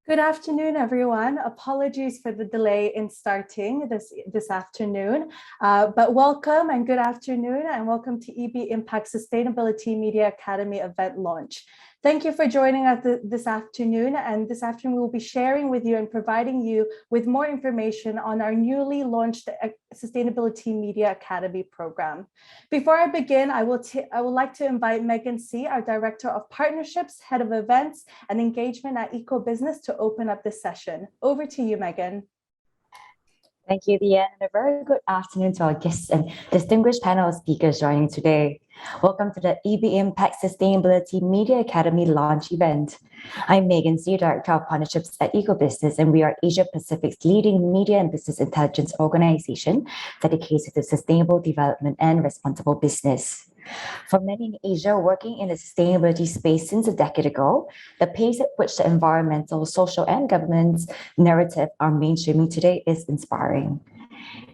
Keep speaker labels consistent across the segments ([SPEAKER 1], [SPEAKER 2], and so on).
[SPEAKER 1] Good afternoon, everyone. Apologies for the delay in starting this afternoon, but welcome and good afternoon, and welcome to EB Impact Sustainability Media Academy event launch. Thank you for joining us this afternoon, and this afternoon we'll be sharing with you and providing you with more information on our newly launched Sustainability Media Academy program. Before I begin, I would like to invite Megan C., our Director of Partnerships, Head of Events and Engagement at EcoBusiness, to open up this session. Over to you, Megan.
[SPEAKER 2] Thank you, Diane, and a very good afternoon to our guests and distinguished panel of speakers joining today. Welcome to the EB Impact Sustainability Media Academy launch event. I'm Megan C., Director of Partnerships at EcoBusiness, and we are Asia Pacific's leading media and business intelligence organization dedicated to sustainable development and responsible business. For many in Asia working in the sustainability space since a decade ago, the pace at which the environmental, social, and governance narrative are mainstreaming today is inspiring.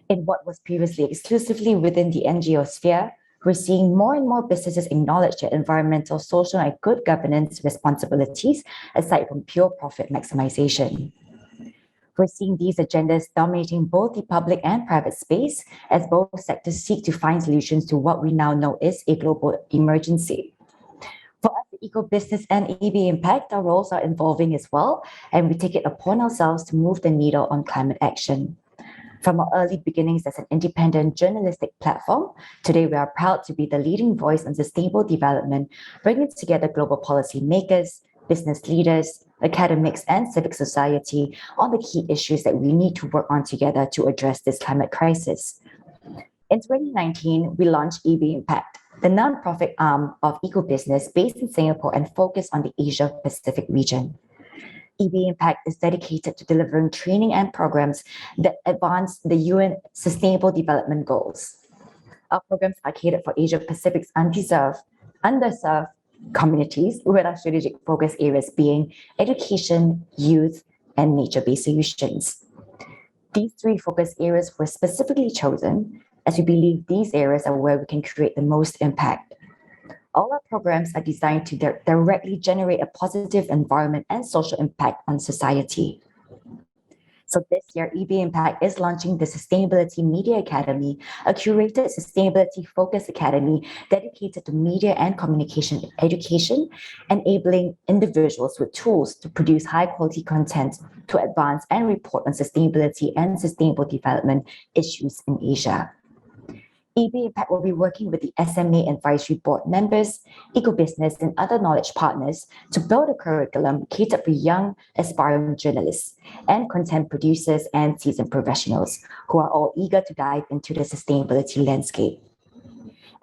[SPEAKER 2] In what was previously exclusively within the NGO sphere, we're seeing more and more businesses acknowledge their environmental, social, and good governance responsibilities aside from pure profit maximization. We're seeing these agendas dominating both the public and private space as both sectors seek to find solutions to what we now know is a global emergency. For us at EcoBusiness and EB Impact, our roles are evolving as well, and we take it upon ourselves to move the needle on climate action. From our early beginnings as an independent journalistic platform, today we are proud to be the leading voice on sustainable development, bringing together global policymakers, business leaders, academics, and civic society on the key issues that we need to work on together to address this climate crisis. In 2019, we launched EB Impact, the non-profit arm of EcoBusiness based in Singapore and focused on the Asia-Pacific region. EB Impact is dedicated to delivering training and programs that advance the UN Sustainable Development Goals. Our programs are catered for Asia-Pacific's underserved communities, with our strategic focus areas being education, youth, and nature-based solutions. These three focus areas were specifically chosen as we believe these areas are where we can create the most impact. All our programs are designed to directly generate a positive environment and social impact on society. So this year, EB Impact is launching the Sustainability Media Academy, a curated sustainability-focused academy dedicated to media and communication education, enabling individuals with tools to produce high-quality content to advance and report on sustainability and sustainable development issues in Asia. EB Impact will be working with the SMA Advisory Board members, EcoBusiness, and other knowledge partners to build a curriculum catered for young, aspiring journalists and content producers and seasoned professionals who are all eager to dive into the sustainability landscape.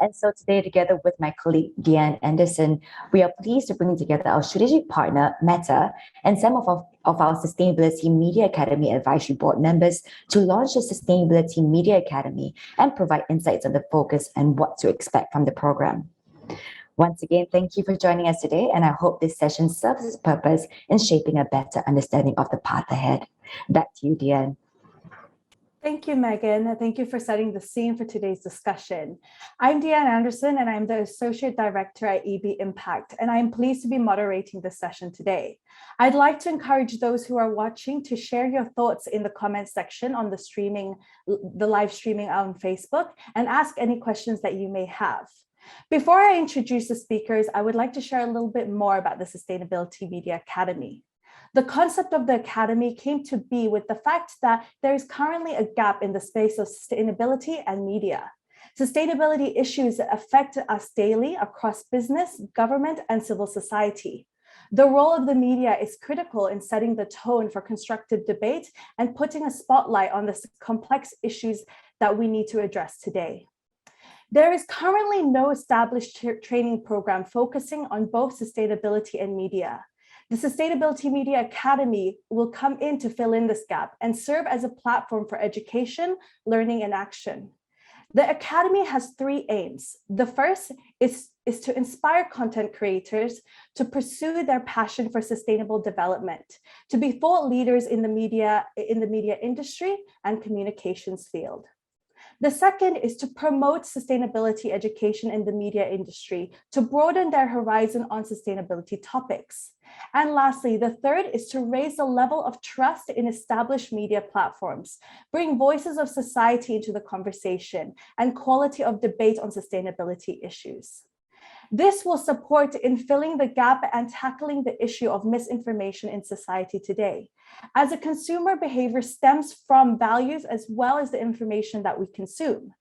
[SPEAKER 2] And so today, together with my colleague, Diane Anderson, we are pleased to bring together our strategic partner, Meta, and some of our Sustainability Media Academy Advisory Board members to launch the Sustainability Media Academy and provide insights on the focus and what to expect from the program. Once again, thank you for joining us today, and I hope this session serves its purpose in shaping a better understanding of the path ahead. Back to you, Diane.
[SPEAKER 1] Thank you, Megan. Thank you for setting the scene for today's discussion. I'm Diane Anderson, and I'm the Associate Director at EB Impact, and I'm pleased to be moderating this session today. I'd like to encourage those who are watching to share your thoughts in the comments section on the live streaming on Facebook, and ask any questions that you may have. Before I introduce the speakers, I would like to share a little bit more about the Sustainability Media Academy. The concept of the Academy came to be with the fact that there is currently a gap in the space of sustainability and media. Sustainability issues affect us daily across business, government, and civil society. The role of the media is critical in setting the tone for constructive debate and putting a spotlight on the complex issues that we need to address today. There is currently no established training program focusing on both sustainability and media. The Sustainability Media Academy will come in to fill in this gap and serve as a platform for education, learning, and action. The Academy has three aims. The first is to inspire content creators to pursue their passion for sustainable development, to be thought leaders in the media industry and communications field. The second is to promote sustainability education in the media industry to broaden their horizon on sustainability topics. And lastly, the third is to raise the level of trust in established media platforms, bring voices of society into the conversation, and quality of debate on sustainability issues. This will support in filling the gap and tackling the issue of misinformation in society today, as a consumer behavior stems from values as well as the information that we consume.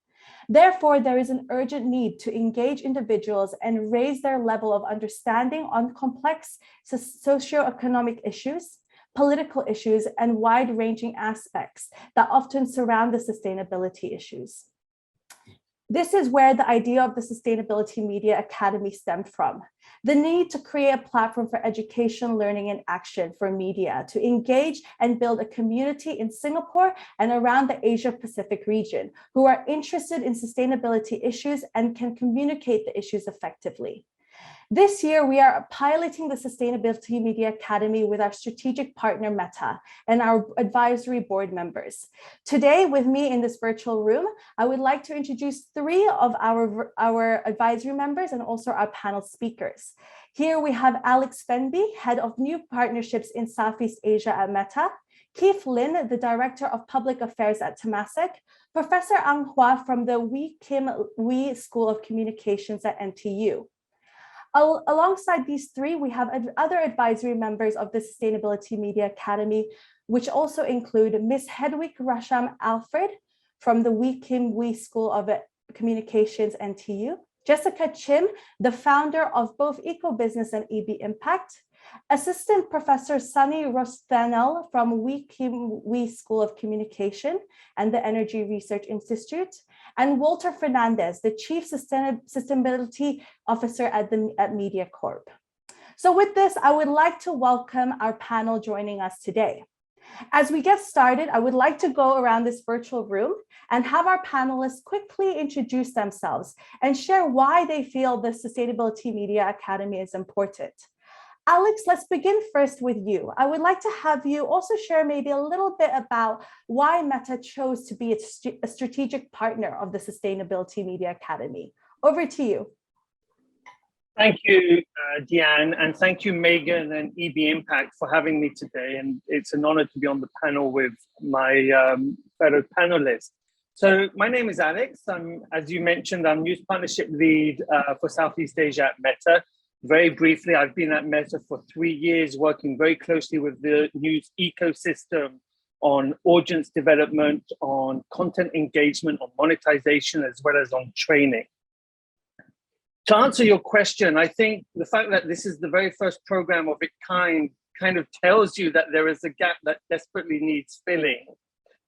[SPEAKER 1] Therefore, there is an urgent need to engage individuals and raise their level of understanding on complex socioeconomic issues, political issues, and wide-ranging aspects that often surround the sustainability issues. This is where the idea of the Sustainability Media Academy stemmed from. The need to create a platform for education, learning, and action for media to engage and build a community in Singapore and around the Asia-Pacific region who are interested in sustainability issues and can communicate the issues effectively. This year, we are piloting the Sustainability Media Academy with our strategic partner, Meta, and our advisory board members. Today, with me in this virtual room, I would like to introduce three of our advisory members and also our panel speakers. Here we have Alex Fenby, Head of New Partnerships in Southeast Asia at Meta, Keith Lin, the Director of Public Affairs at Temasek, Professor Ang Hua from the Wee Kim Wee School of Communications at NTU. Alongside these three, we have other advisory members of the Sustainability Media Academy, which also include Ms. Hedwig Rasham Alfred from the Wee Kim Wee School of Communications, NTU, Jessica Chim, the founder of both Eco-Business and EB Impact, Assistant Professor Sunny Rosthanel from Wee Kim Wee School of Communication and the Energy Research Institute, and Walter Fernandez, the Chief Sustainability Officer at MediaCorp. So with this, I would like to welcome our panel joining us today. As we get started, I would like to go around this virtual room and have our panelists quickly introduce themselves and share why they feel the Sustainability Media Academy is important. Alex, let's begin first with you. I would like to have you also share maybe a little bit about why Meta chose to be a strategic partner of the Sustainability Media Academy. Over to you.
[SPEAKER 3] Thank you, Deanne, and thank you, Megan and EB Impact for having me today. And it's an honor to be on the panel with my fellow panelists. So my name is Alex. As you mentioned, I'm News Partnership Lead for Southeast Asia at Meta. Very briefly, I've been at Meta for 3 years, working very closely with the news ecosystem on audience development, on content engagement, on monetization, as well as on training. To answer your question, I think the fact that this is the very first program of its kind of tells you that there is a gap that desperately needs filling.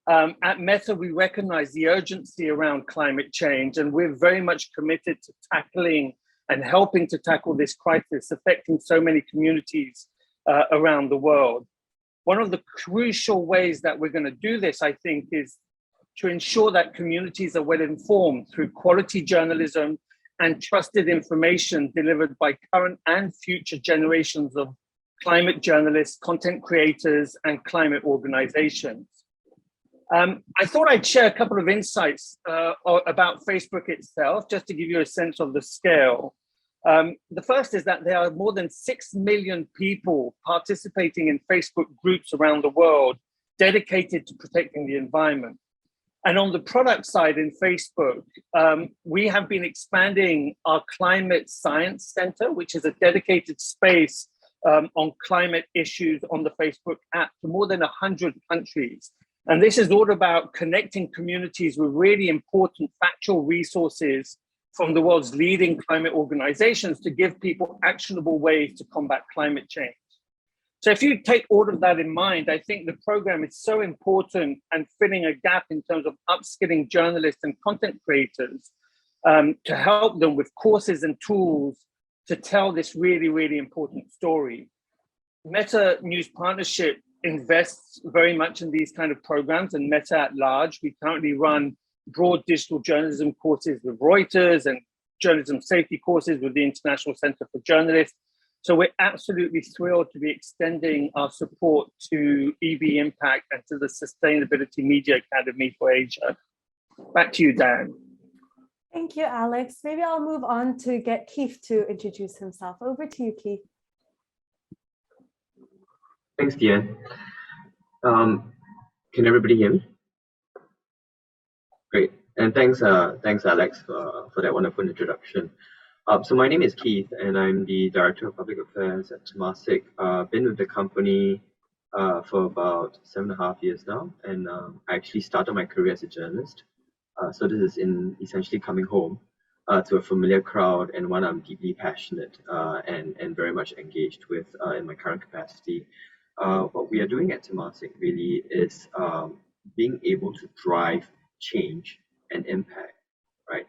[SPEAKER 3] At Meta, we recognize the urgency around climate change, and we're very much committed to tackling and helping to tackle this crisis affecting so many communities around the world. One of the crucial ways that we're going to do this, I think, is to ensure that communities are well informed through quality journalism and trusted information delivered by current and future generations of climate journalists, content creators, and climate organizations. I thought I'd share a couple of insights about Facebook itself, just to give you a sense of the scale. The first is that there are more than 6 million people participating in Facebook groups around the world dedicated to protecting the environment. And on the product side in Facebook, we have been expanding our Climate Science Center, which is a dedicated space on climate issues on the Facebook app to more than 100 countries. And this is all about connecting communities with really important factual resources from the world's leading climate organizations to give people actionable ways to combat climate change. So if you take all of that in mind, I think the program is so important and filling a gap in terms of upskilling journalists and content creators to help them with courses and tools to tell this really, really important story. Meta News Partnership invests very much in these kind of programs, and Meta at large. We currently run broad digital journalism courses with Reuters and journalism safety courses with the International Center for Journalists. So we're absolutely thrilled to be extending our support to EB Impact and to the Sustainability Media Academy for Asia. Back to you, Dan.
[SPEAKER 1] Thank you, Alex. Maybe I'll move on to get Keith to introduce himself. Over to you, Keith.
[SPEAKER 4] Thanks, Diane. Can everybody hear me? Great, and thanks, Alex, for that wonderful introduction. So my name is Keith, and I'm the Director of Public Affairs at Temasek. Been with the company for about 7.5 years now, and I actually started my career as a journalist. So this is in essentially coming home to a familiar crowd and one I'm deeply passionate and very much engaged with in my current capacity. What we are doing at Temasek really is being able to drive change and impact, right?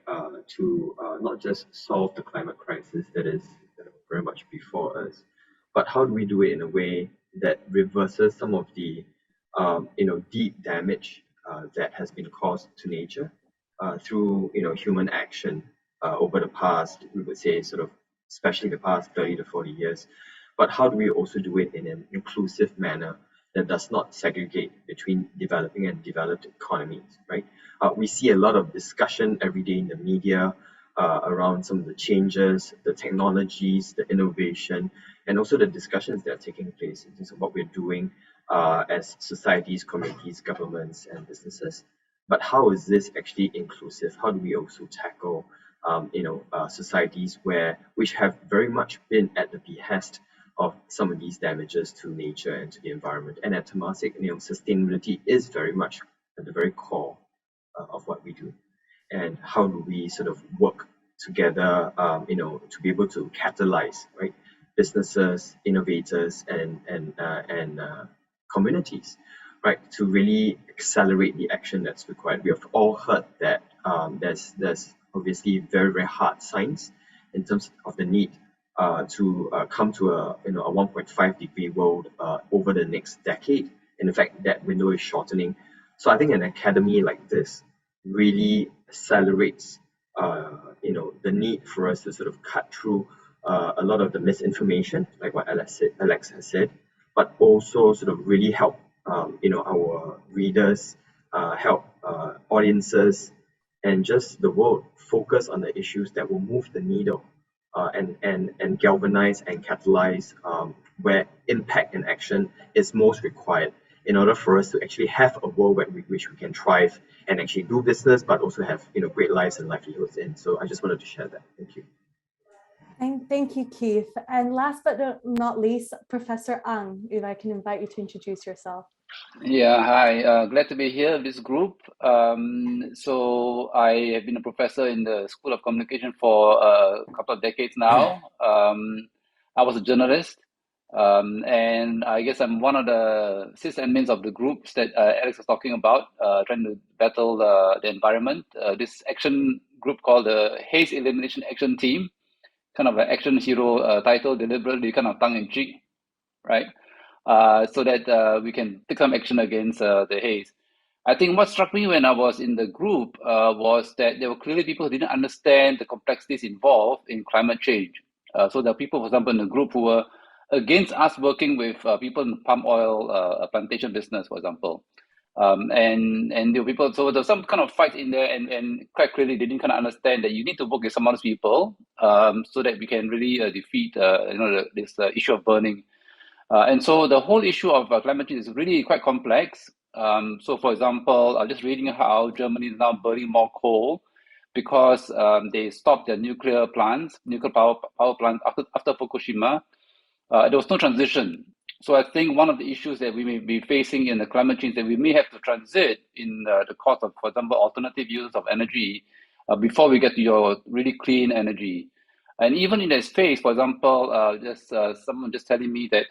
[SPEAKER 4] To not just solve the climate crisis that is very much before us, but how do we do it in a way that reverses some of the deep damage that has been caused to nature through human action over the past, we would say, sort of, especially the past 30 to 40 years. But how do we also do it in an inclusive manner that does not segregate between developing and developed economies, right? We see a lot of discussion every day in the media around some of the changes, the technologies, the innovation, and also the discussions that are taking place in terms of what we're doing as societies, communities, governments, and businesses. But how is this actually inclusive? How do we also tackle societies which have very much been at the behest of some of these damages to nature and to the environment? And at Temasek, sustainability is very much at the very core of what we do. And how do we sort of work together, to be able to catalyze, right, businesses, innovators, and communities, right, to really accelerate the action that's required. We have all heard that there's obviously very, very hard science in terms of the need to come to a 1.5 degree world over the next decade. And in fact, that window is shortening. So I think an academy like this really accelerates the need for us to sort of cut through a lot of the misinformation, like what Alex has said, but also sort of really help our readers, help audiences, and just the world focus on the issues that will move the needle and galvanize and catalyze where impact and action is most required in order for us to actually have a world which we can thrive and actually do business, but also have great lives and livelihoods in. So I just wanted to share that. Thank you.
[SPEAKER 1] Thank you, Keith. And last but not least, Professor Ang, if I can invite you to introduce yourself.
[SPEAKER 5] Yeah, hi. Glad to be here with this group. So I have been a professor in the School of Communication for a couple of decades now. I was a journalist, and I guess I'm one of the sysadmins of the groups that Alex was talking about, trying to battle the environment. This action group called the Haze Elimination Action Team, kind of an action hero title, deliberately kind of tongue-in-cheek, right? So that we can take some action against the haze. I think what struck me when I was in the group was that there were clearly people who didn't understand the complexities involved in climate change. So there are people, for example, in the group who were against us working with people in the palm oil plantation business, for example. And there were people, so there's some kind of fight in there, and quite clearly they didn't kind of understand that you need to work with some other people so that we can really defeat this issue of burning. And so the whole issue of climate change is really quite complex. So for example, I'm just reading how Germany is now burning more coal because they stopped their nuclear power plants after Fukushima. There was no transition. So I think one of the issues that we may be facing in the climate change that we may have to transit in the cost of, for example, alternative use of energy before we get to your really clean energy. And even in that space, for example, someone just telling me that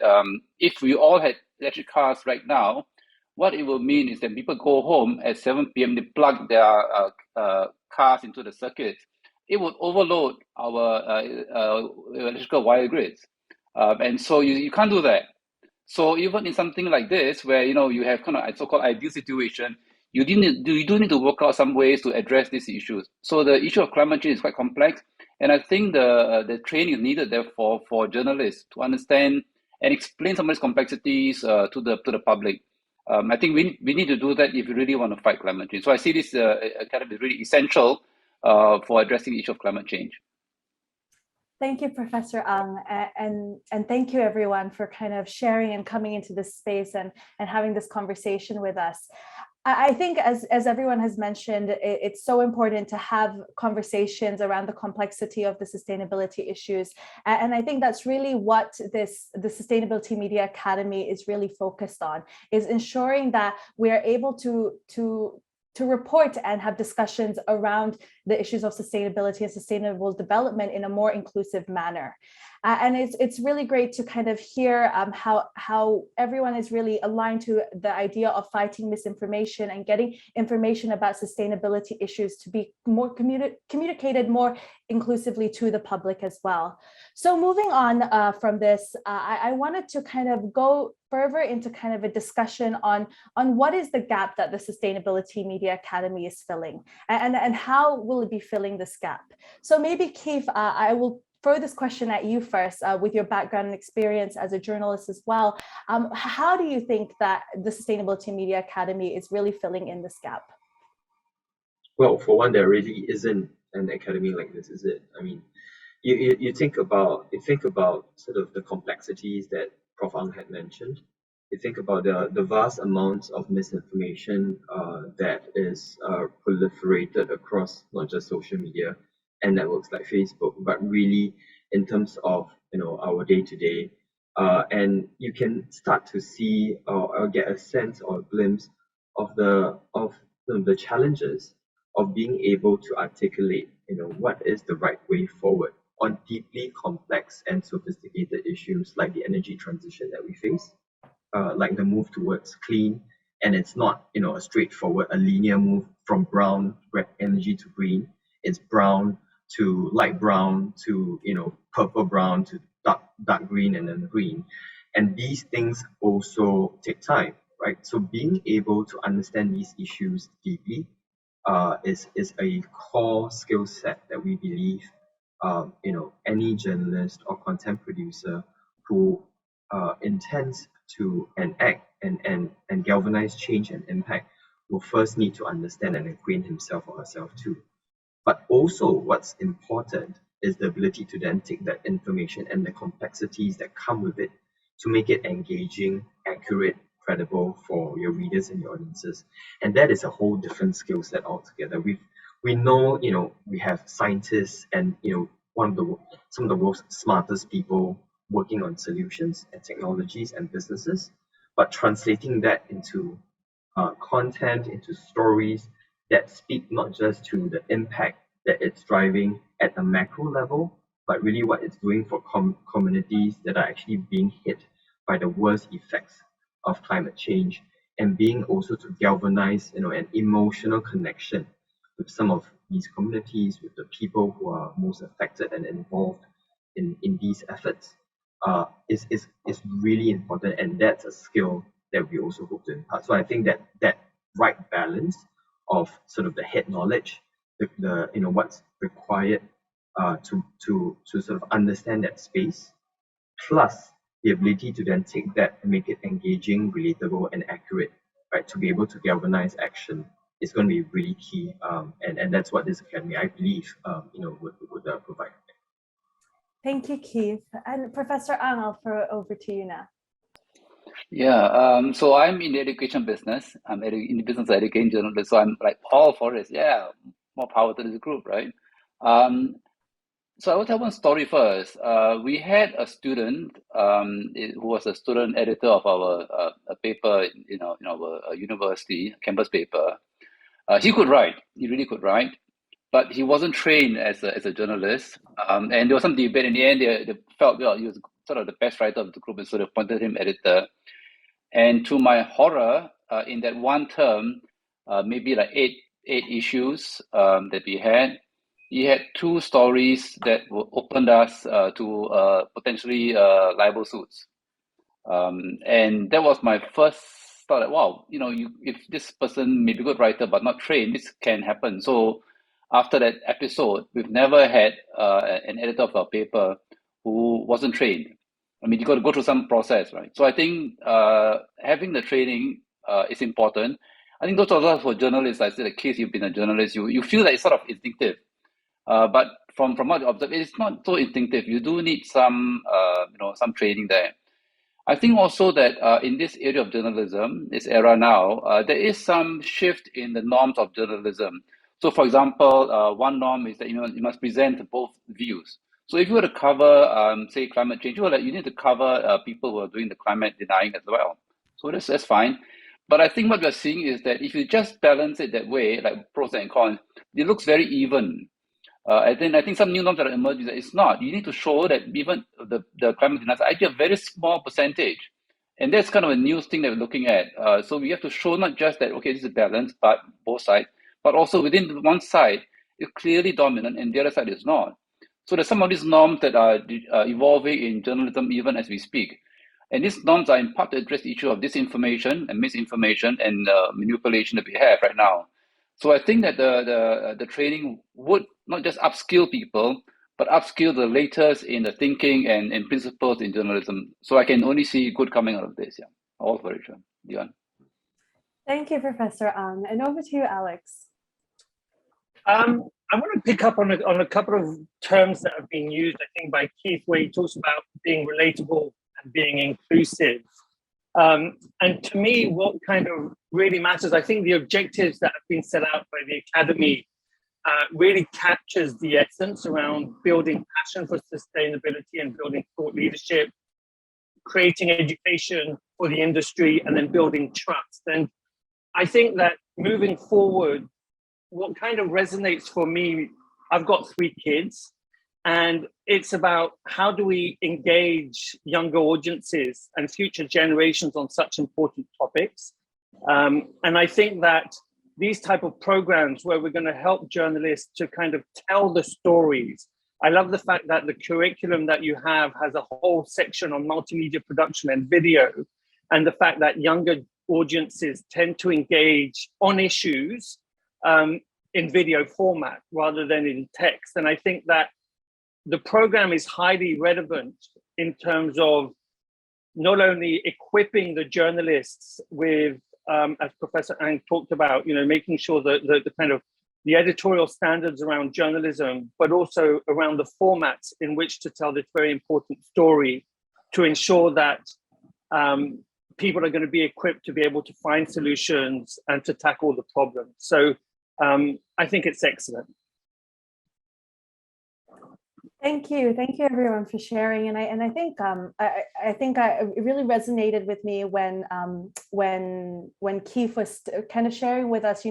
[SPEAKER 5] if we all had electric cars right now, what it will mean is that people go home at 7 p.m., they plug their cars into the circuit. It would overload our electrical wire grids. And so you can't do that. So even in something like this, where you have kind of a so-called ideal situation, you do need to work out some ways to address these issues. So the issue of climate change is quite complex, and I think the training is needed therefore for journalists to understand and explain some of these complexities to the public. I think we need to do that if we really want to fight climate change. So I see this academy is really essential for addressing the issue of climate change.
[SPEAKER 1] Thank you, Professor Ang, and thank you everyone for kind of sharing and coming into this space and having this conversation with us. I think as everyone has mentioned, it's so important to have conversations around the complexity of the sustainability issues. And I think that's really what the Sustainability Media Academy is really focused on, is ensuring that we are able to report and have discussions around the issues of sustainability and sustainable development in a more inclusive manner. And it's really great to kind of hear how everyone is really aligned to the idea of fighting misinformation and getting information about sustainability issues to be more communicated more inclusively to the public as well. So moving on from this, I wanted to kind of go further into kind of a discussion on what is the gap that the Sustainability Media Academy is filling, and how will it be filling this gap. So maybe Keith, I will throw this question at you first, with your background and experience as a journalist as well. How do you think that the Sustainability Media Academy is really filling in this gap?
[SPEAKER 4] Well, for one, there really isn't an academy like this, is it? I mean, you think about sort of the complexities that Prof. Ang had mentioned. You think about the vast amounts of misinformation that is proliferated across not just social media and networks like Facebook, but really in terms of our day-to-day. And you can start to see or get a sense or a glimpse of the challenges of being able to articulate what is the right way forward on deeply complex and sophisticated issues like the energy transition that we face, like the move towards clean. And it's not a straightforward, a linear move from brown energy to green. It's brown to light brown to purple brown to dark green and then green. And these things also take time, right? So being able to understand these issues deeply is a core skill set that we believe any journalist or content producer who intends to enact and galvanize change and impact will first need to understand and acquaint himself or herself too. But also what's important is the ability to then take that information and the complexities that come with it to make it engaging, accurate, credible for your readers and your audiences. And that is a whole different skill set altogether. We know, we have scientists and some of the world's smartest people working on solutions and technologies and businesses, but translating that into content, into stories that speak not just to the impact that it's driving at the macro level, but really what it's doing for communities that are actually being hit by the worst effects of climate change, and being also to galvanize an emotional connection with some of these communities, with the people who are most affected and involved in these efforts, is really important, and that's a skill that we also hope to impart. So I think that right balance of sort of the head knowledge, the what's required to sort of understand that space, plus the ability to then take that and make it engaging, relatable, and accurate, right? To be able to galvanize action is going to be really key, and that's what this academy, I believe, would provide.
[SPEAKER 1] Thank you, Keith. And Professor Ang, I'll throw it over to you now.
[SPEAKER 5] Yeah, so I'm in the education business. I'm in the business of education journalist, so I'm like all for this. Yeah, more power to this group, right? So I will tell one story first. We had a student who was a student editor of our a paper, in our university campus paper. He could write. He really could write, but he wasn't trained as a journalist. And there was some debate. In the end, they felt, well, he was sort of the best writer of the group, and so they appointed him editor. And to my horror, in that one term, maybe like eight issues that we had, he had two stories that opened us to potentially libel suits. And that was my first thought that, wow, if this person may be a good writer but not trained, this can happen. So after that episode, we've never had an editor of our paper who wasn't trained. I mean, you got to go through some process, right? So I think having the training is important. I think those of us who are journalists, I say the case you've been a journalist, you feel like it's sort of instinctive. But from what you observe, it's not so instinctive. You do need some some training there. I think also that in this area of journalism, this era now, there is some shift in the norms of journalism. So, for example, one norm is that you must present both views. So, if you were to cover, say, climate change, you need to cover people who are doing the climate denying as well. So that's fine. But I think what we're seeing is that if you just balance it that way, like pros and cons, it looks very even. And then I think some new norms that are emerging that it's not. You need to show that even the climate deniers are actually a very small percentage. And that's kind of a new thing that we're looking at. So we have to show not just that, okay, this is balanced, but both sides, but also within one side, it's clearly dominant and the other side is not. So there's some of these norms that are evolving in journalism even as we speak. And these norms are in part to address the issue of disinformation and misinformation and manipulation that we have right now. So I think that the training would not just upskill people, but upskill the latest in the thinking and principles in journalism. So I can only see good coming out of this. Yeah, all very true. Dion.
[SPEAKER 1] Thank you, Professor Ang. And over to you, Alex.
[SPEAKER 3] I want to pick up on a couple of terms that have been used, I think, by Keith, where he talks about being relatable and being inclusive. And to me, what kind of really matters, I think the objectives that have been set out by the Academy really captures the essence around building passion for sustainability and building thought leadership, creating education for the industry, and then building trust. And I think that moving forward, what kind of resonates for me, I've got 3 kids, and it's about how do we engage younger audiences and future generations on such important topics. And I think that these type of programs where we're going to help journalists to kind of tell the stories. I love the fact that the curriculum that you have has a whole section on multimedia production and video, and the fact that younger audiences tend to engage on issues in video format rather than in text. And I think that the program is highly relevant in terms of not only equipping the journalists with, as Professor Ang talked about, making sure that the kind of the editorial standards around journalism, but also around the formats in which to tell this very important story, to ensure that people are going to be equipped to be able to find solutions and to tackle the problems. So I think it's excellent.
[SPEAKER 1] Thank you everyone for sharing, and I think it really resonated with me when Keith was kind of sharing with us.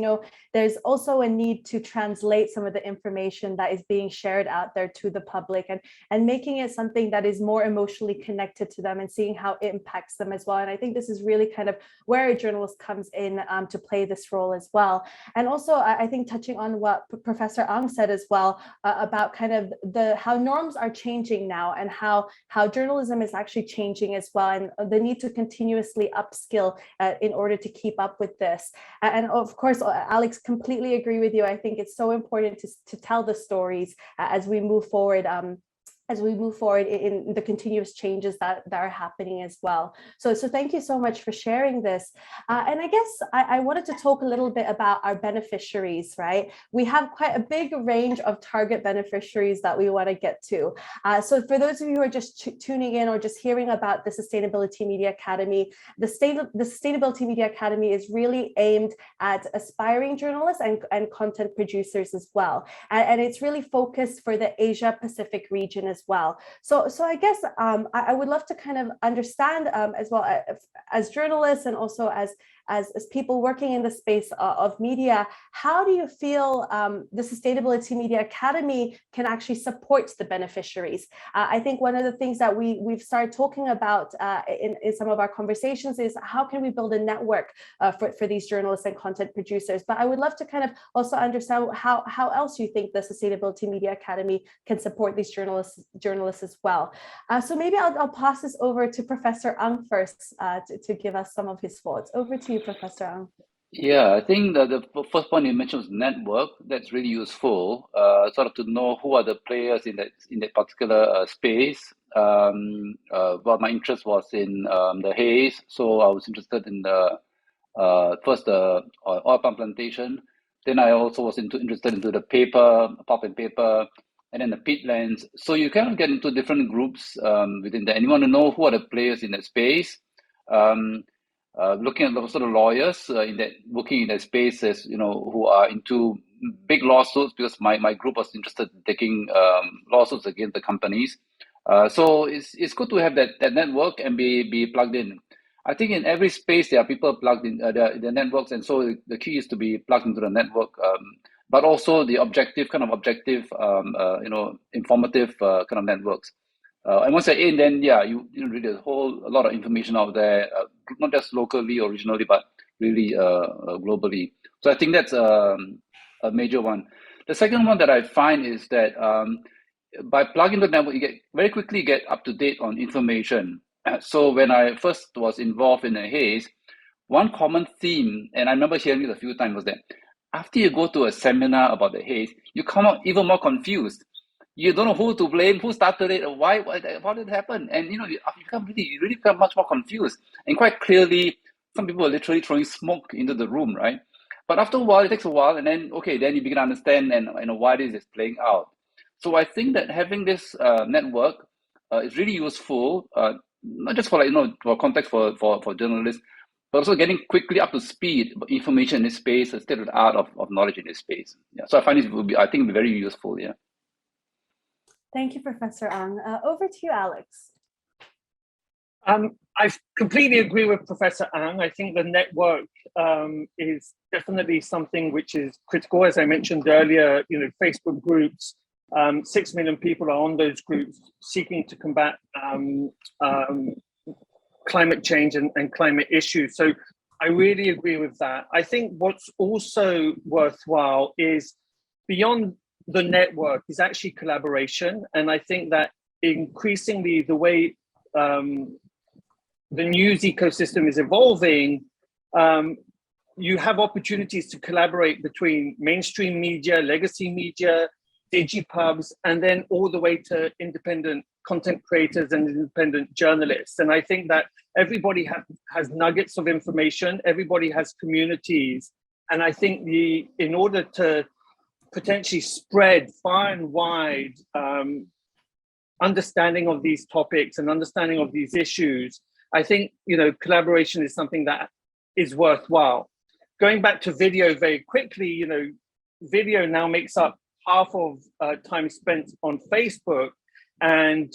[SPEAKER 1] There's also a need to translate some of the information that is being shared out there to the public, and making it something that is more emotionally connected to them and seeing how it impacts them as well. And I think this is really kind of where a journalist comes in to play this role as well. And also, I think touching on what Professor Ang said as well about kind of how norms are changing now, and how journalism is actually changing as well, and the need to continuously upskill in order to keep up with this. And of course, Alex, completely agree with you. I think it's so important to tell the stories as we move forward. In the continuous changes that are happening as well. So thank you so much for sharing this. And I guess I wanted to talk a little bit about our beneficiaries, right? We have quite a big range of target beneficiaries that we want to get to. So for those of you who are just tuning in or just hearing about the Sustainability Media Academy, the Sustainability Media Academy is really aimed at aspiring journalists and content producers as well. And it's really focused for the Asia Pacific region as well. So I guess I would love to kind of understand as well as journalists and also as people working in the space of media, how do you feel the Sustainability Media Academy can actually support the beneficiaries? I think one of the things that we've started talking about in some of our conversations is how can we build a network for these journalists and content producers? But I would love to kind of also understand how else you think the Sustainability Media Academy can support these journalists as well. So maybe I'll pass this over to Professor Ang first to give us some of his thoughts. Over to you, Professor Ang.
[SPEAKER 5] Yeah, I think that the first point you mentioned was network. That's really useful, sort of to know who are the players in that particular space. Well, my interest was in the haze, so I was interested in the first the oil palm plantation. Then I also was interested into the paper, pulp and paper, and then the peatlands. So you kind of get into different groups within that, and you want to know who are the players in that space. Looking at also the lawyers in that working in that space, as you know, who are into big lawsuits, because my group was interested in taking lawsuits against the companies. So it's good to have that network and be plugged in. I think in every space there are people plugged in the networks, and so the key is to be plugged into the network, but also the objective, informative kind of networks. And once you're in, then yeah, you read a lot of information out there, not just locally or regionally, but really globally. So I think that's a major one. The second one that I find is that by plugging the network, you very quickly get up to date on information. So when I first was involved in the Haze, one common theme, and I remember hearing it a few times, was that after you go to a seminar about the Haze, you come out even more confused. You don't know who to blame, who started it, or why how did it happen? And you really become much more confused. And quite clearly, some people are literally throwing smoke into the room, right? But after a while, it takes a while, and then then you begin to understand and why this is playing out. So I think that having this network is really useful, not just for for context for journalists, but also getting quickly up to speed about information in this space, state of the art of knowledge in this space. Yeah. So I find I think it'll be very useful. Yeah.
[SPEAKER 1] Thank you, Professor Ang. Over to you, Alex.
[SPEAKER 3] I completely agree with Professor Ang. I think the network is definitely something which is critical. As I mentioned earlier, Facebook groups, 6 million people are on those groups seeking to combat climate change and climate issues. So I really agree with that. I think what's also worthwhile is beyond the network is actually collaboration. And I think that increasingly the way the news ecosystem is evolving, you have opportunities to collaborate between mainstream media, legacy media, digipubs, and then all the way to independent content creators and independent journalists. And I think that everybody has nuggets of information, everybody has communities. And I think in order to potentially spread far and wide understanding of these topics and understanding of these issues, I think collaboration is something that is worthwhile. Going back to video very quickly, video now makes up half of time spent on Facebook, and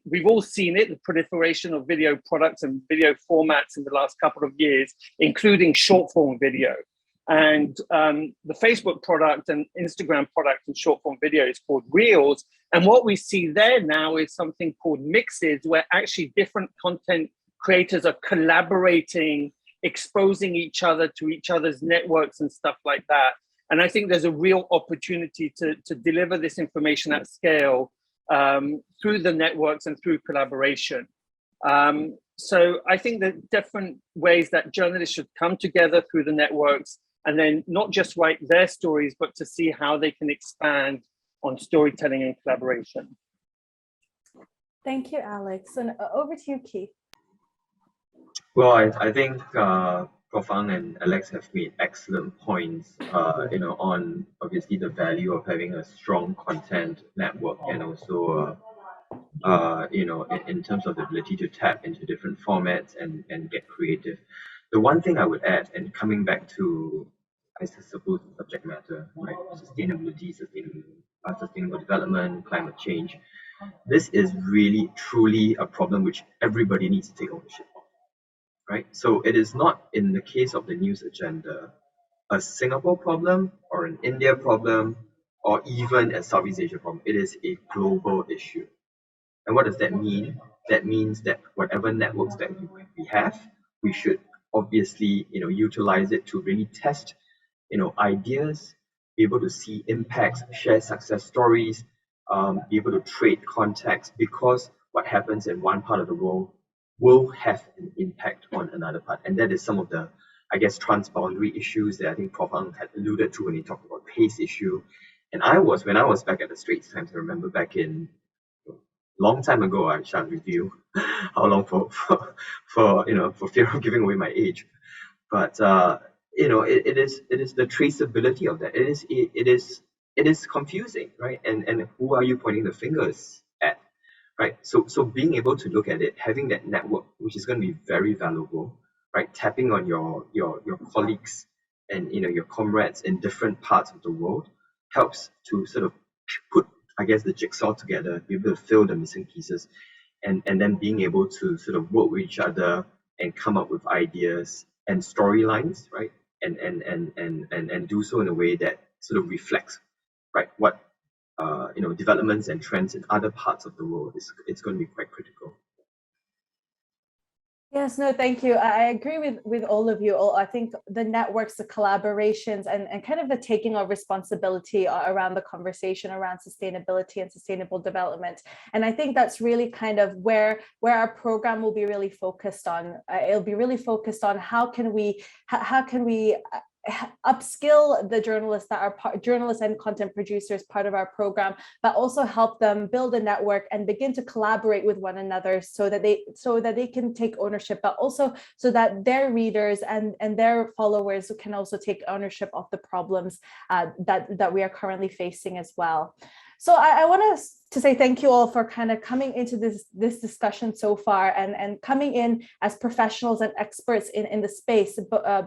[SPEAKER 3] we've all seen it, the proliferation of video products and video formats in the last couple of years, including short form video. And the Facebook product and Instagram product and short form video is called Reels. And what we see there now is something called Mixes, where actually different content creators are collaborating, exposing each other to each other's networks and stuff like that. And I think there's a real opportunity to deliver this information at scale through the networks and through collaboration. So I think that different ways that journalists should come together through the networks, and then not just write their stories, but to see how they can expand on storytelling and collaboration.
[SPEAKER 1] Thank you, Alex. And over to you, Keith.
[SPEAKER 4] Well, I think Prof. Ang and Alex have made excellent points, on obviously the value of having a strong content network, and also, in terms of the ability to tap into different formats and get creative. The one thing I would add, and coming back to, I suppose, subject matter, right? Sustainability, sustainable development, climate change. This is really, truly a problem which everybody needs to take ownership of, right? So it is not, in the case of the news agenda, a Singapore problem or an India problem or even a Southeast Asia problem. It is a global issue. And what does that mean? That means that whatever networks that we have, we should obviously, utilize it to really test, ideas, be able to see impacts, share success stories, be able to trade contacts, because what happens in one part of the world will have an impact on another part. And that is some of the, I guess, transboundary issues that I think Prof. Ang had alluded to when he talked about pace issue. And when I was back at the Straits Times, I remember back in long time ago, I shan't reveal how long for fear of giving away my age. but it is the traceability of that. It is confusing, right? And who are you pointing the fingers at, right? So being able to look at it, having that network, which is going to be very valuable, right? Tapping on your colleagues and your comrades in different parts of the world helps to sort of put, I guess, the jigsaw together, be able to fill the missing pieces, and then being able to sort of work with each other and come up with ideas and storylines, right? And do so in a way that sort of reflects, right, what developments and trends in other parts of the world. It's going to be quite critical.
[SPEAKER 1] Yes, no, thank you. I agree with all of you. I think the networks, the collaborations, and kind of the taking of responsibility around the conversation around sustainability and sustainable development. And I think that's really kind of where our program will be really focused on. It'll be really focused on how can we upskill the journalists that are journalists and content producers part of our program, but also help them build a network and begin to collaborate with one another so that they can take ownership, but also so that their readers and their followers can also take ownership of the problems that we are currently facing as well. So I want to say thank you all for kind of coming into this discussion so far and coming in as professionals and experts in the space,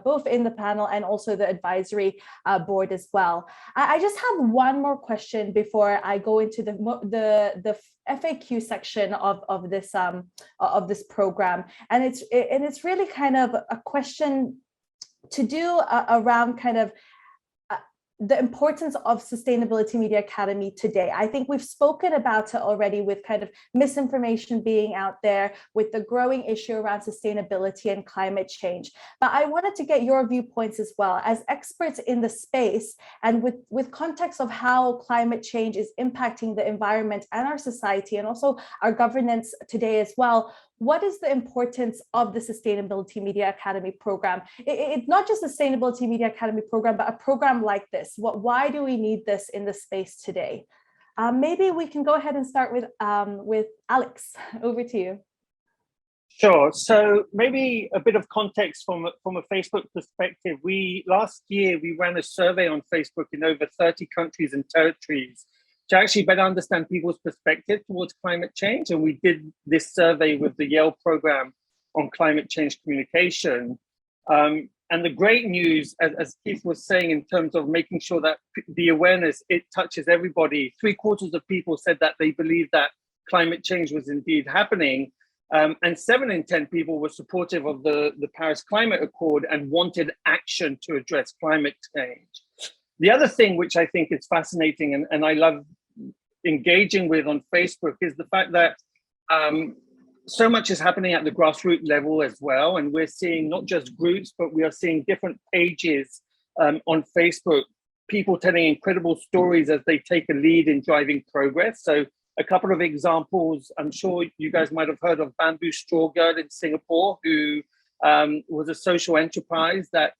[SPEAKER 1] both in the panel and also the advisory board as well. I just have one more question before I go into the FAQ section of this program, and it's really kind of a question to do around kind of the importance of Sustainability Media Academy today. I think we've spoken about it already with kind of misinformation being out there, with the growing issue around sustainability and climate change. But I wanted to get your viewpoints as well as experts in the space and with context of how climate change is impacting the environment and our society and also our governance today as well. What is the importance of the Sustainability Media Academy program? It's not just the Sustainability Media Academy program, but a program like this. Why do we need this in the space today? Maybe we can go ahead and start with Alex. Over to you.
[SPEAKER 3] Sure. So maybe a bit of context from a Facebook perspective. Last year we ran a survey on Facebook in over 30 countries and territories to actually better understand people's perspective towards climate change. And we did this survey with the Yale program on climate change communication. And the great news, as Keith was saying, in terms of making sure that the awareness, it touches everybody, 3/4 of people said that they believe that climate change was indeed happening. And 7 in 10 people were supportive of the Paris Climate Accord and wanted action to address climate change. The other thing which I think is fascinating and I love engaging with on Facebook is the fact that so much is happening at the grassroots level as well. And we're seeing not just groups, but we are seeing different pages on Facebook, people telling incredible stories as they take a lead in driving progress. So a couple of examples, I'm sure you guys might have heard of Bamboo Straw Girl in Singapore, who was a social enterprise that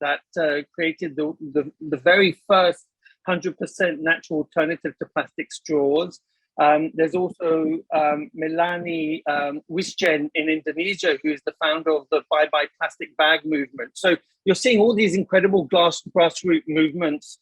[SPEAKER 3] created the very first 100% natural alternative to plastic straws. There's also Melanie Wisjen in Indonesia, who is the founder of the Bye Bye Plastic Bag movement. So you're seeing all these incredible grassroots movements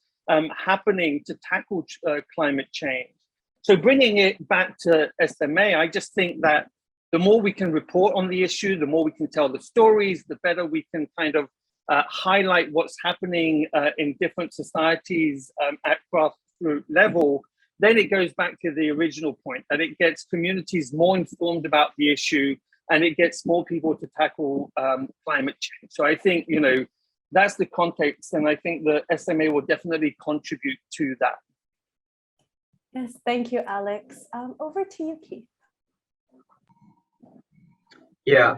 [SPEAKER 3] happening to tackle climate change. So bringing it back to SMA, I just think that the more we can report on the issue, the more we can tell the stories, the better we can kind of highlight what's happening in different societies at grassroots level. Then it goes back to the original point, that it gets communities more informed about the issue and it gets more people to tackle climate change. So I think, that's the context, and I think the SMA will definitely contribute to that.
[SPEAKER 1] Yes, thank you, Alex. Over to you, Keith.
[SPEAKER 4] Yeah,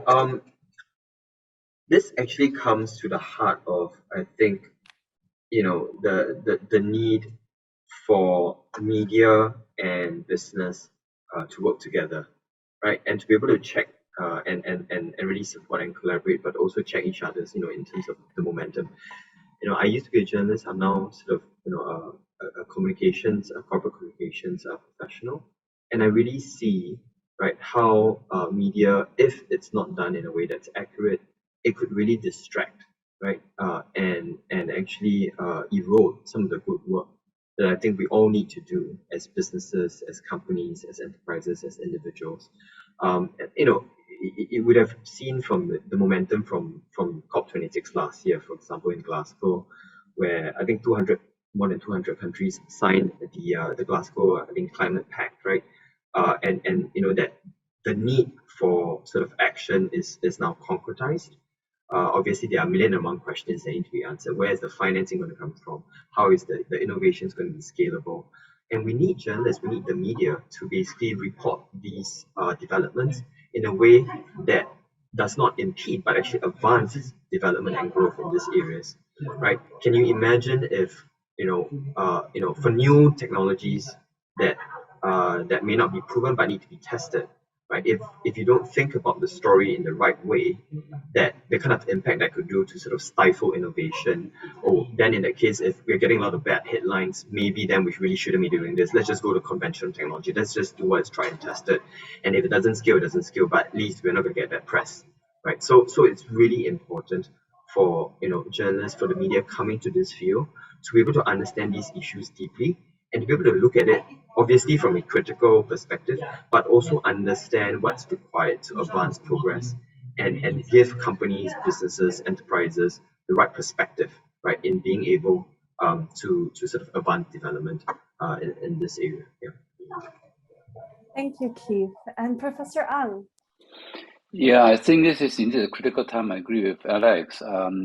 [SPEAKER 4] this actually comes to the heart of, I think, the need for media and business to work together, right? And to be able to check and really support and collaborate, but also check each other's, in terms of the momentum. I used to be a journalist. I'm now sort of, a corporate communications professional, and I really see, right, how media, if it's not done in a way that's accurate, it could really distract right? And actually erode some of the good work that I think we all need to do as businesses, as companies, as enterprises, as individuals. You would have seen from the momentum from COP26 last year, for example, in Glasgow, where I think more than 200 countries signed the Glasgow, I think, Climate Pact, right? And that the need for sort of action is now concretized. Obviously, there are a million and one questions that need to be answered. Where is the financing going to come from? How is the innovations going to be scalable? And we need journalists, we need the media to basically report these developments in a way that does not impede but actually advances development and growth in these areas, right? Can you imagine if for new technologies that may not be proven but need to be tested, right? If you don't think about the story in the right way, that the kind of impact that could do to sort of stifle innovation, then in that case, if we're getting a lot of bad headlines, maybe then we really shouldn't be doing this. Let's just go to conventional technology. Let's just do what's tried and tested. And if it doesn't scale, it doesn't scale. But at least we're not going to get bad press, right? So it's really important for journalists, for the media coming to this field to be able to understand these issues deeply and to be able to look at it obviously from a critical perspective, but also understand what's required to advance progress and give companies, businesses, enterprises the right perspective, right, in being able to sort of advance development in this area. Yeah.
[SPEAKER 1] Thank you, Keith. And Professor Ang.
[SPEAKER 5] Yeah, I think this is indeed a critical time. I agree with Alex.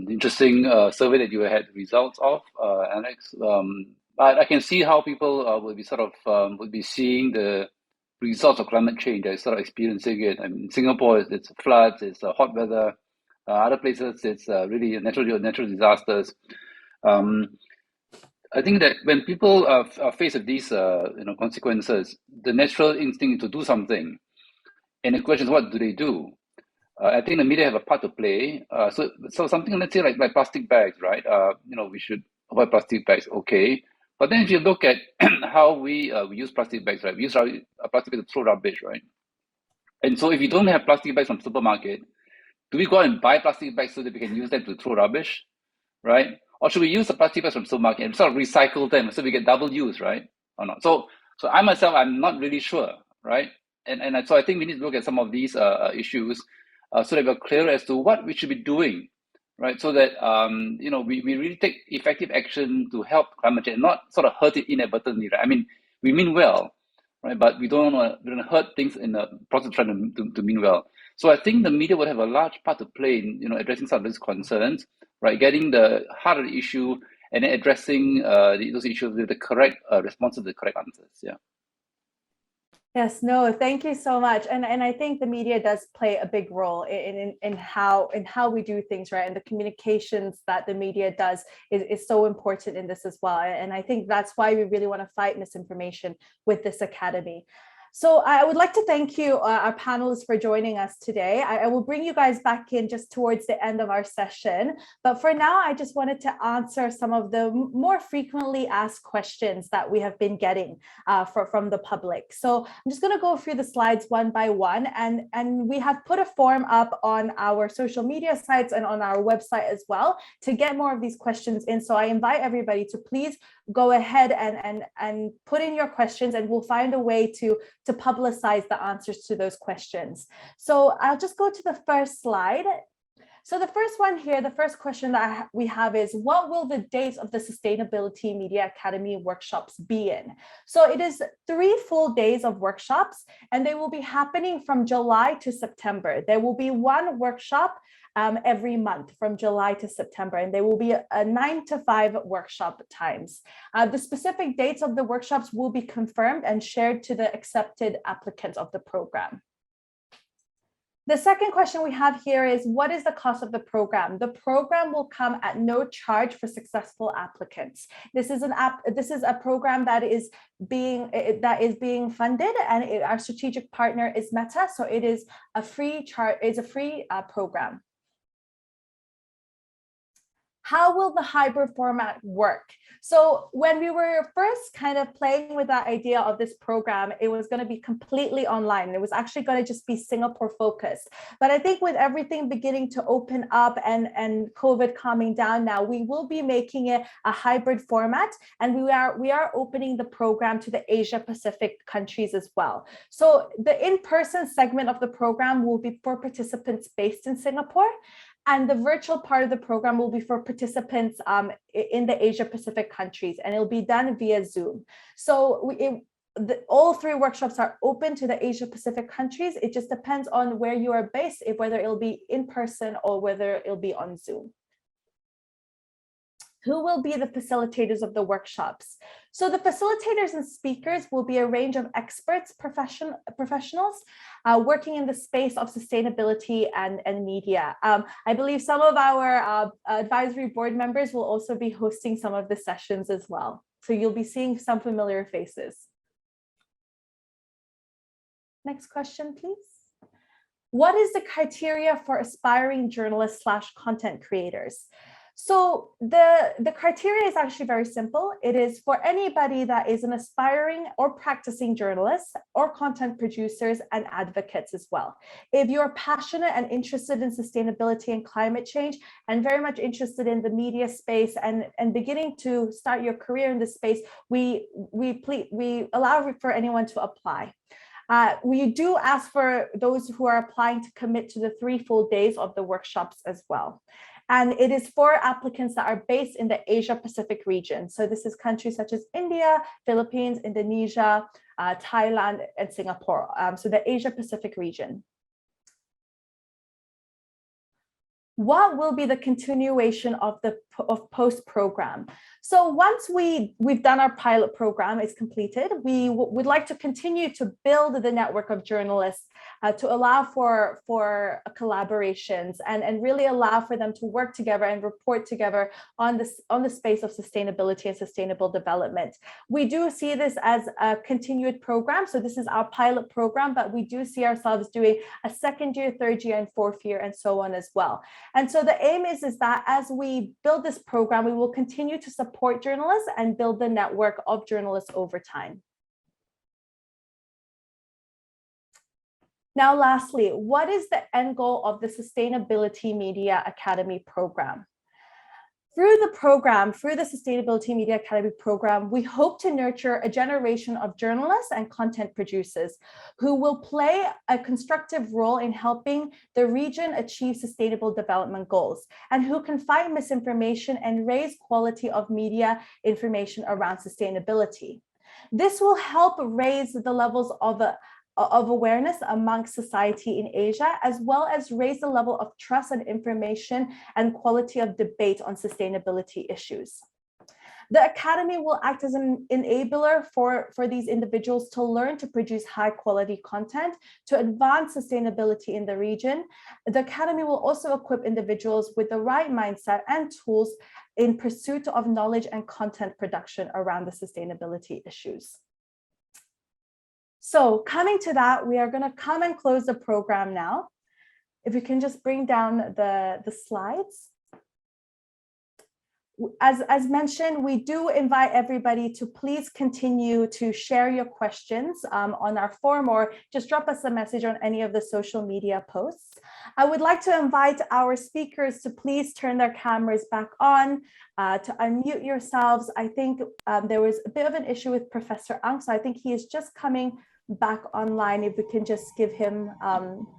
[SPEAKER 5] Interesting survey that you had results of, Alex. But I can see how people will be sort of would be seeing the results of climate change. They're sort of experiencing it. I mean, Singapore, it's floods, it's hot weather. Other places, it's really natural disasters. I think that when people are faced with these consequences, the natural instinct is to do something. And the question is, what do they do? I think the media have a part to play. So something, let's say, like plastic bags, right? We should avoid plastic bags, okay. But then if you look at how we use plastic bags, right? We use our plastic bags to throw rubbish, right? And so if you don't have plastic bags from supermarket, do we go out and buy plastic bags so that we can use them to throw rubbish, right? Or should we use the plastic bags from supermarket and sort of recycle them so we get double use, right? Or not? So I myself, I'm not really sure, right? And so I think we need to look at some of these issues so that we're clear as to what we should be doing, right? So that we really take effective action to help climate change, not sort of hurt it inadvertently, right? I mean, we mean well, right? But we don't want to hurt things in the process of trying to mean well. So I think the media would have a large part to play in addressing some of these concerns, right? Getting the heart of the issue and then addressing those issues with the correct responses, the correct answers. Yeah.
[SPEAKER 1] Yes, no, thank you so much. And I think the media does play a big role in how we do things, right? And the communications that the media does is so important in this as well. And I think that's why we really want to fight misinformation with this academy. So I would like to thank you, our panelists, for joining us today. I will bring you guys back in just towards the end of our session. But for now, I just wanted to answer some of the more frequently asked questions that we have been getting from the public. So I'm just going to go through the slides one by one. And we have put a form up on our social media sites and on our website as well to get more of these questions in. So I invite everybody to please go ahead and put in your questions, and we'll find a way to publicize the answers to those questions. So I'll just go to the first slide. So the first one here, the first question that we have is, what will the dates of the Sustainability Media Academy workshops be in? So it is 3 full days of workshops, and they will be happening from July to September. There will be one workshop every month from July to September, and there will be a 9 to 5 workshop times. The specific dates of the workshops will be confirmed and shared to the accepted applicants of the program. The second question we have here is, what is the cost of the program? The program will come at no charge for successful applicants. This is a program that is being funded, and our strategic partner is Meta, so it is a free program. how will the hybrid format work? So when we were first kind of playing with that idea of this program, it was going to be completely online. It was actually going to just be Singapore focused. But I think with everything beginning to open up and COVID calming down now, we will be making it a hybrid format, and we are opening the program to the Asia Pacific countries as well. So the in-person segment of the program will be for participants based in Singapore, and the virtual part of the program will be for participants in the Asia Pacific countries, and it'll be done via Zoom. So all three workshops are open to the Asia Pacific countries. It just depends on where you are based, whether it'll be in person or whether it'll be on Zoom. Who will be the facilitators of the workshops? So the facilitators and speakers will be a range of experts, professionals working in the space of sustainability and media. I believe some of our advisory board members will also be hosting some of the sessions as well. So you'll be seeing some familiar faces. Next question, please. What is the criteria for aspiring journalists / content creators? So the criteria is actually very simple. It is for anybody that is an aspiring or practicing journalist or content producers and advocates as well. If you're passionate and interested in sustainability and climate change and very much interested in the media space and beginning to start your career in this space, we allow for anyone to apply. We do ask for those who are applying to commit to the 3 full days of the workshops as well. And it is for applicants that are based in the Asia Pacific region. So this is countries such as India, Philippines, Indonesia, Thailand, and Singapore. So the Asia Pacific region. What will be the continuation of the post program? So once we've done our pilot program, is completed, we would like to continue to build the network of journalists to allow for collaborations and really allow for them to work together and report together on the space of sustainability and sustainable development. We do see this as a continued program. So this is our pilot program, but we do see ourselves doing a 2nd year, 3rd year, and 4th year, and so on as well. And so the aim is that as we build this program, we will continue to support journalists and build the network of journalists over time. Now, lastly, what is the end goal of the Sustainability Media Academy program? Through the program, through the Sustainability Media Academy program, we hope to nurture a generation of journalists and content producers who will play a constructive role in helping the region achieve sustainable development goals, and who can fight misinformation and raise quality of media information around sustainability. This will help raise the levels of awareness amongst society in Asia, as well as raise the level of trust and information and quality of debate on sustainability issues. The Academy will act as an enabler for these individuals to learn to produce high quality content to advance sustainability in the region. The Academy will also equip individuals with the right mindset and tools in pursuit of knowledge and content production around the sustainability issues. So coming to that, we are going to come and close the program now. If we can just bring down the slides. As mentioned, we do invite everybody to please continue to share your questions on our forum, or just drop us a message on any of the social media posts. I would like to invite our speakers to please turn their cameras back on, to unmute yourselves. I think there was a bit of an issue with Professor Ang, so I think he is just coming back online. If we can just give him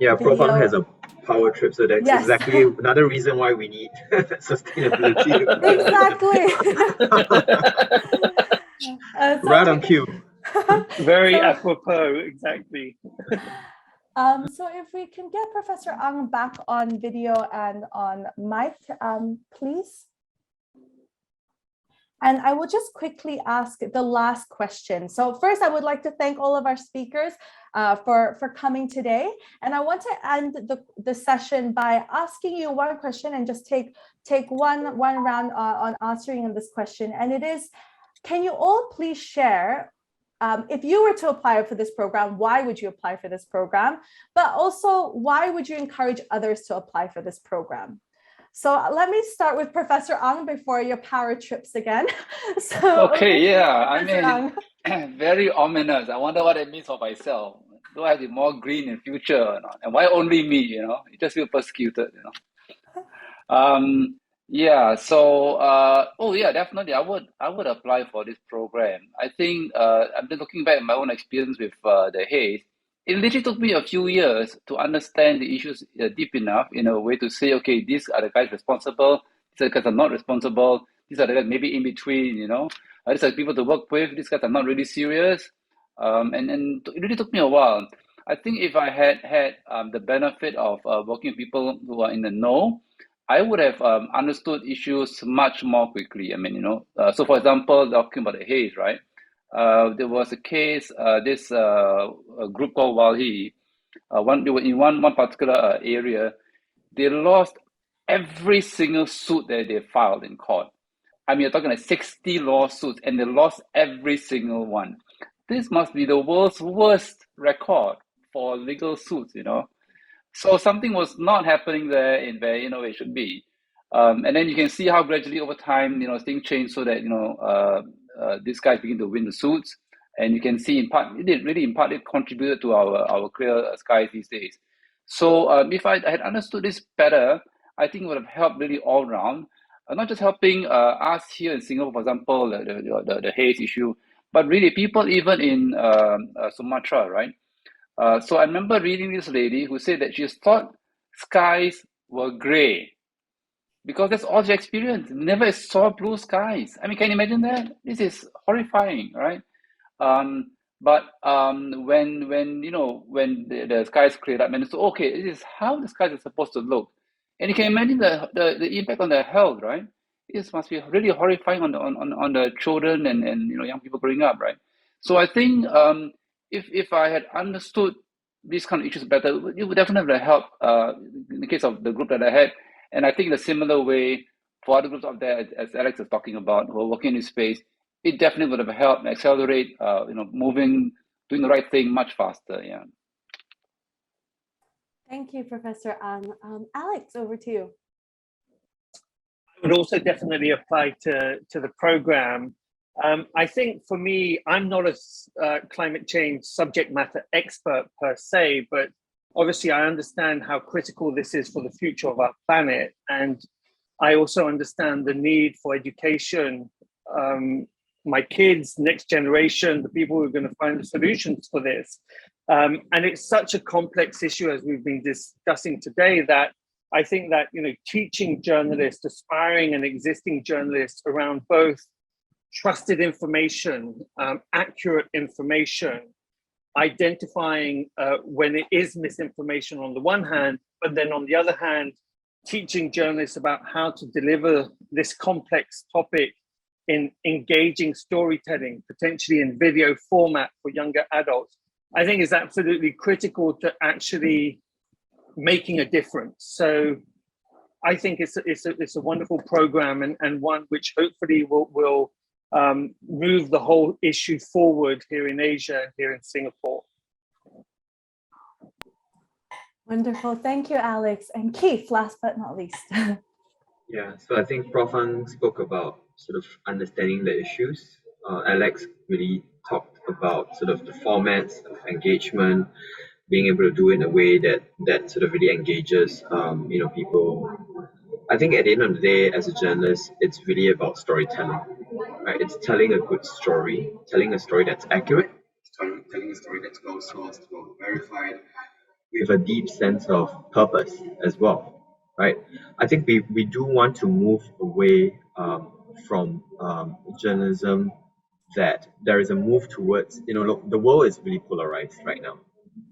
[SPEAKER 4] yeah, Prof Ang has a power trip, so that's exactly another reason why we need sustainability.
[SPEAKER 1] Exactly.
[SPEAKER 4] Right on cue.
[SPEAKER 3] Very apropos, exactly.
[SPEAKER 1] So if we can get Professor Ang back on video and on mic, please. And I will just quickly ask the last question. So first, I would like to thank all of our speakers for coming today. And I want to end the session by asking you one question and just take one round on answering this question. And it is, can you all please share, if you were to apply for this program, why would you apply for this program? But also, why would you encourage others to apply for this program? So let me start with Professor Ang before your power trips again. So
[SPEAKER 5] Okay, yeah. I
[SPEAKER 1] Professor Ang.
[SPEAKER 5] mean, very ominous. I wonder what it means for myself. Do I have to be more green in future or not? And why only me, you know? You just feel persecuted, you know? Yeah, so oh yeah, definitely I would apply for this program. I think I've been looking back at my own experience with the haze. It literally took me a few years to understand the issues deep enough in a way to say, okay, these are the guys responsible, these are the guys are not responsible, these are the guys maybe in between, you know. These are people to work with, these guys are not really serious. And it really took me a while. I think if I had the benefit of working with people who are in the know, I would have understood issues much more quickly. I mean, you know, so for example, talking about the haze, right? There was a case, this a group called Walhi, they were in one particular area, they lost every single suit that they filed in court. I mean, you're talking like 60 lawsuits, and they lost every single one. This must be the world's worst record for legal suits, you know. So something was not happening there in where you know it should be, and then you can see how gradually over time you know things change so that you know these guys begin to win the suits, and you can see in part it did really in part it contributed to our clear skies these days. So if I had understood this better, I think it would have helped really all round, not just helping us here in Singapore, for example, the haze issue, but really people even in Sumatra, right? So I remember reading this lady who said that she thought skies were gray because that's all she experienced. Never saw blue skies. I mean, can you imagine that? This is horrifying, right? But when you know when the skies cleared up and it's okay, this is how the skies are supposed to look, and you can imagine the impact on their health, right? This must be really horrifying on the children and you know young people growing up, right? So I think if I had understood these kind of issues better, it would definitely help in the case of the group that I had, and I think in a similar way for other groups out there, as Alex is talking about, who are working in this space, it definitely would have helped accelerate, you know, moving, doing the right thing much faster. Yeah.
[SPEAKER 1] Thank you, Professor Ang. Alex, over to you.
[SPEAKER 3] Would also definitely apply to the program. I think for me, I'm not a climate change subject matter expert per se, but obviously I understand how critical this is for the future of our planet. And I also understand the need for education. My kids, next generation, the people who are going to find the solutions for this. And it's such a complex issue, as we've been discussing today, that I think that you know, teaching journalists, aspiring and existing journalists around both trusted information, accurate information, identifying when it is misinformation on the one hand, but then on the other hand, teaching journalists about how to deliver this complex topic in engaging storytelling, potentially in video format for younger adults, I think is absolutely critical to actually making a difference. So I think it's a wonderful program and one which hopefully will move the whole issue forward here in Asia and here in Singapore.
[SPEAKER 1] Wonderful. Thank you, Alex. And Keith, last but not least.
[SPEAKER 4] Yeah, so I think Prof. Ang spoke about sort of understanding the issues. Alex really talked about sort of the formats of engagement, being able to do it in a way that sort of really engages you know, people. I think at the end of the day, as a journalist, it's really about storytelling, right? It's telling a good story, telling a story that's accurate, telling a story that's well sourced, well verified, with a deep sense of purpose as well, right? I think we do want to move away from journalism, that there is a move towards, you know, look, the world is really polarized right now,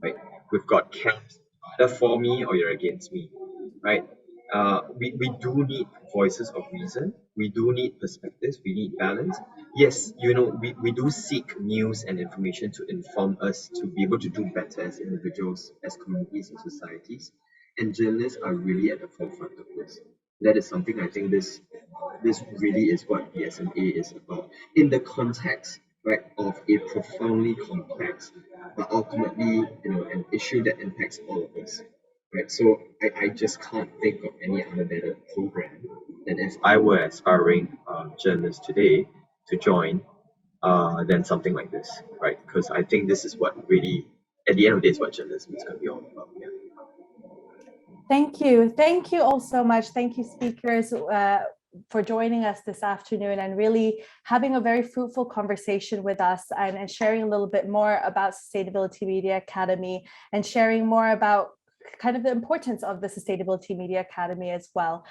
[SPEAKER 4] right? We've got camps, either for me or you're against me, right? We do need voices of reason. We do need perspectives. We need balance. Yes, you know, we do seek news and information to inform us to be able to do better as individuals, as communities, and societies. And journalists are really at the forefront of this. That is something I think this really is what BSMA is about in the context, right, of a profoundly complex but ultimately, you know, an issue that impacts all of us. right? So I just can't think of any other better program than if I were aspiring journalist today to join than something like this, right? Because I think this is what really, at the end of the day, is what journalism is going to be all about. Yeah.
[SPEAKER 1] Thank you. Thank you all so much. Thank you, speakers, for joining us this afternoon and really having a very fruitful conversation with us and sharing a little bit more about Sustainability Media Academy and sharing more about kind of the importance of the Sustainability Media Academy as well.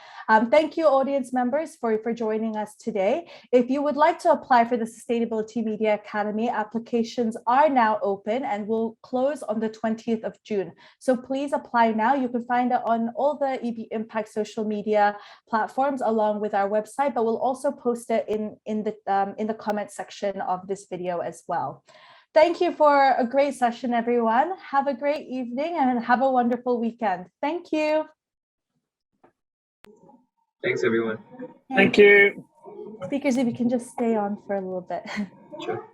[SPEAKER 1] Thank you, audience members, for joining us today. If you would like to apply for the Sustainability Media Academy, applications are now open and will close on the 20th of June. So please apply now. You can find it on all the EB Impact social media platforms along with our website, but we'll also post it in the comment section of this video as well. Thank you for a great session, everyone. Have a great evening and have a wonderful weekend. Thank you.
[SPEAKER 4] Thanks, everyone.
[SPEAKER 3] Thank you.
[SPEAKER 1] Speakers, if you can just stay on for a little bit.
[SPEAKER 4] Sure.